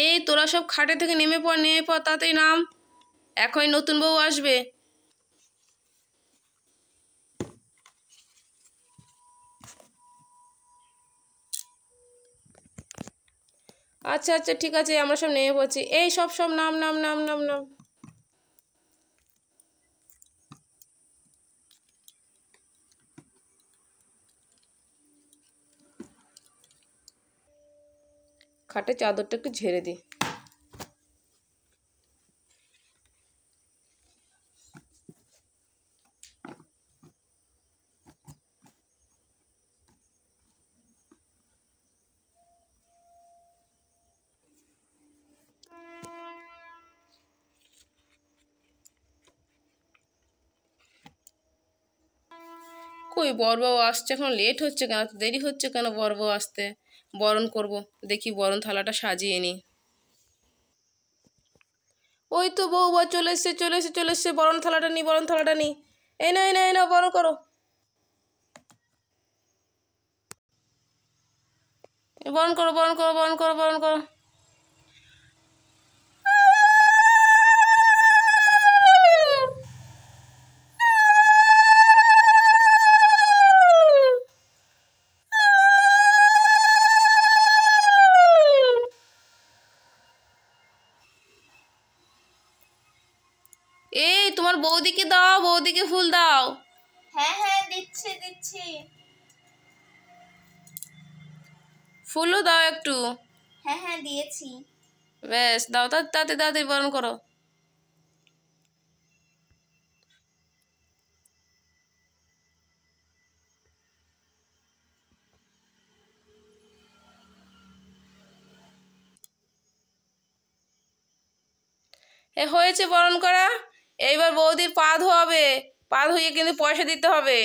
এই তোরা সব খাটে থেকে নেমে পড় তাড়াতাড়ি নাম, এখনই নতুন বউ আসবে। আচ্ছা আচ্ছা ঠিক আছে, আমরা সব নেমে পড়ছি। এই সব সব নাম নাম নাম নাম নাম। খাটের চাদরটা একটু ঝেড়ে দিই। কই বড়বাবু আসছে, এখন লেট হচ্ছে কেন, দেরি হচ্ছে কেন বড়বাবু আসতে? বরণ করব, দেখি বরণ থালাটা সাজিয়ে নিই। ওই তো বউবা চলে এসছে চলে এসছে চলে এসছে, বরণ থালাটা নি, বরণ থালাটা নি। এই না এই না এই না, বরণ করো, বরণ করো বরণ করো বরণ করো বরণ করো। এই তোমার বৌদিকে দাও, বৌদিকে ফুল দাও। হ্যাঁ হ্যাঁ দিচ্ছি দিচ্ছি। ফুলও দাও একটু। হ্যাঁ হ্যাঁ দিয়েছি। বেশ দাও, তাড়াতাড়ি তাড়াতাড়ি বরণ করো। হয়েছে বরণ করা। এইবার বৌদির পা ধোয়াবে, পা ধুয়ে কিন্তু পয়সা দিতে হবে।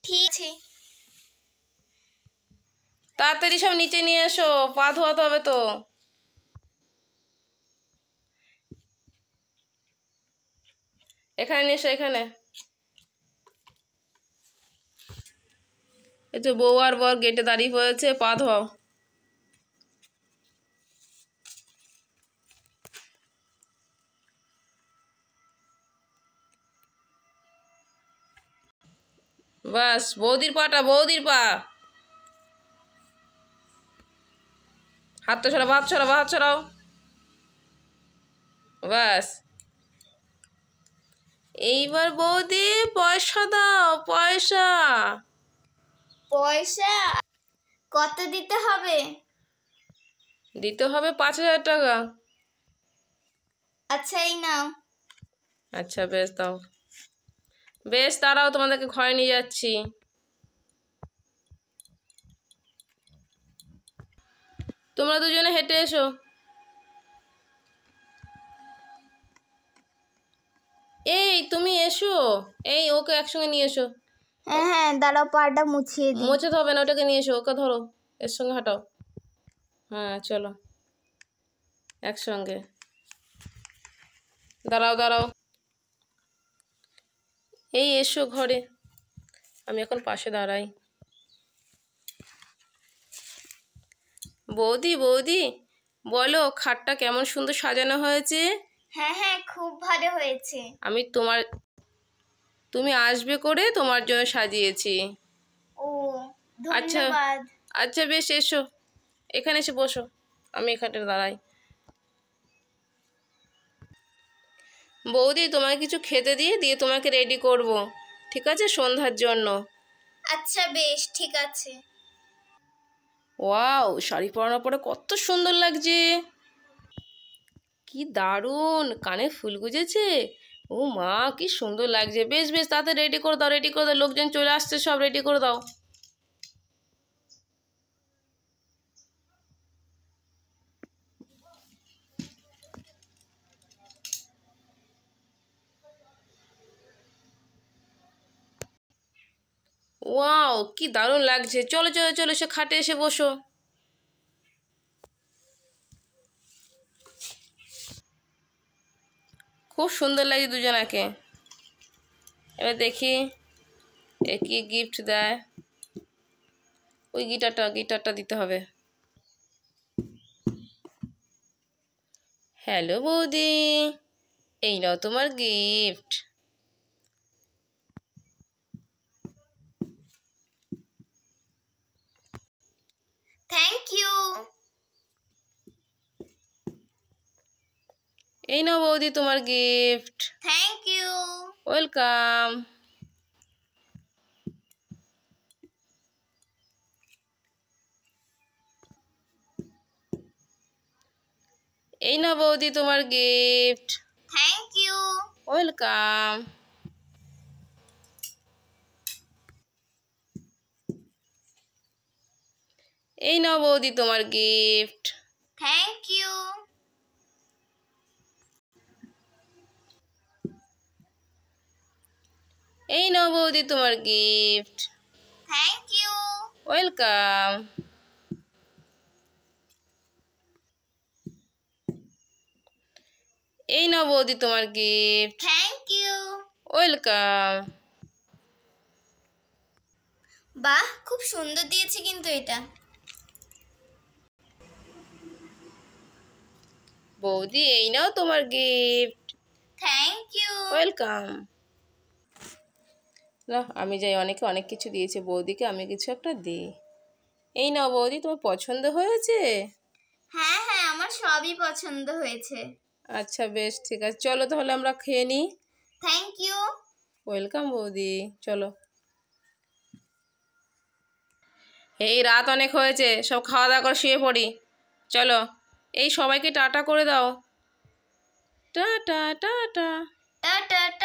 ঠিক আছে। তাড়াতাড়ি সব নিচে নিয়ে এসো, পা ধোয়াতে হবে তো। এখানে নিয়ে এসো, এখানে। এই তো বউ আর বর গেটে দাঁড়িয়ে পড়েছে, পা ধোয়াও। বাস বৌদির পাটা, বৌদির পা। হাতটা ছড়াও, হাত ছড়াও, হাত ছড়াও। বাস এইবার বৌদি পয়সা দাও, পয়সা। পয়সা কত দিতে হবে? দিতে হবে 5,000 টাকা। আচ্ছা এই নাও। আচ্ছা বেশ দাও। বেশ তারাও তোমাদেরকে ঘরে নিয়ে যাচ্ছি। তোমরা দুজনে হেঁটে এসো। এই তুমি এসো, এই ওকে একসঙ্গে নিয়ে এসো। হ্যাঁ হ্যাঁ দাঁড়াও, পাটা মুছিয়ে দিই। মোছাতে হবে না, ওটাকে নিয়ে এসো, ওকে ধরো, এর সঙ্গে হাঁটাও। হ্যাঁ চলো একসঙ্গে। দাঁড়াও দাঁড়াও, এই এসো ঘরে, আমি এখন পাশে দাঁড়াই। বৌদি বৌদি বলো, খাটটা কেমন সুন্দর সাজানো হয়েছে। হ্যাঁ হ্যাঁ খুব ভালো হয়েছে। আমি তুমি আসবে করে তোমার জন্য সাজিয়েছি। ও আচ্ছা ধন্যবাদ। আচ্ছা বেশ এসো, এখানে এসে বসো, আমি এখানটা দাঁড়াই। বৌদি তোমায় কিছু খেতে দিয়ে দিয়ে তোমাকে রেডি করব, ঠিক আছে, সন্ধ্যার জন্য। আচ্ছা বেশ ঠিক আছে। ওয়াও, শাড়ি পরানোর পরে কত সুন্দর লাগছে, কি দারুণ, কানে ফুল গুজেছে। ও মা কি সুন্দর লাগছে। বেশ বেশ তাড়াতাড়ি রেডি করে দাও, রেডি করে দাও, লোকজন চলে আসছে, সব রেডি করে দাও। ওয়াও কি দারুণ লাগছে, চলো চলো চলো এসে খাটে এসে বসো। খুব সুন্দর লাগছে দুজনাকে। এবার দেখি এ কি গিফট দেয়। ওই গিটারটা দিতে হবে। হ্যালো বৌদি, এই নাও তোমার গিফট। Thank you. এই নাও বৌদি তোমার গিফট। Thank you. ওয়েলকাম। এই নাও বৌদি তোমার গিফট। Thank you. ওয়েলকাম। এই নাও বৌদি তোমার গিফট। Thank you. এই নাও বৌদি তোমার গিফট। Thank you. ওয়েলকাম। এই নাও বৌদি তোমার গিফট। Thank you. ওয়েলকাম। বাহ, খুব সুন্দর দিয়েছে কিন্তু এটা। বৌদি এই নাও তোমার গিফট। Thank you. ওয়েলকাম। না আমি যাই, অনেকে অনেক কিছু দিয়েছে, বৌদিকে আমি কিছু একটা দিই। এই নাও বৌদি, তোমার পছন্দ হয়েছে? হ্যাঁ হ্যাঁ, আমার সবই পছন্দ হয়েছে। আচ্ছা বেশ ঠিক আছে, চলো তাহলে আমরা খেয়ে নিই। Thank you. ওয়েলকাম বৌদি, চলো। এই রাত অনেক হয়েছে, সব খাওয়া দাওয়া করে শুয়ে পড়ি। চলো, এই সবাইকে টাটা করে দাও। Tata tata. টাটা।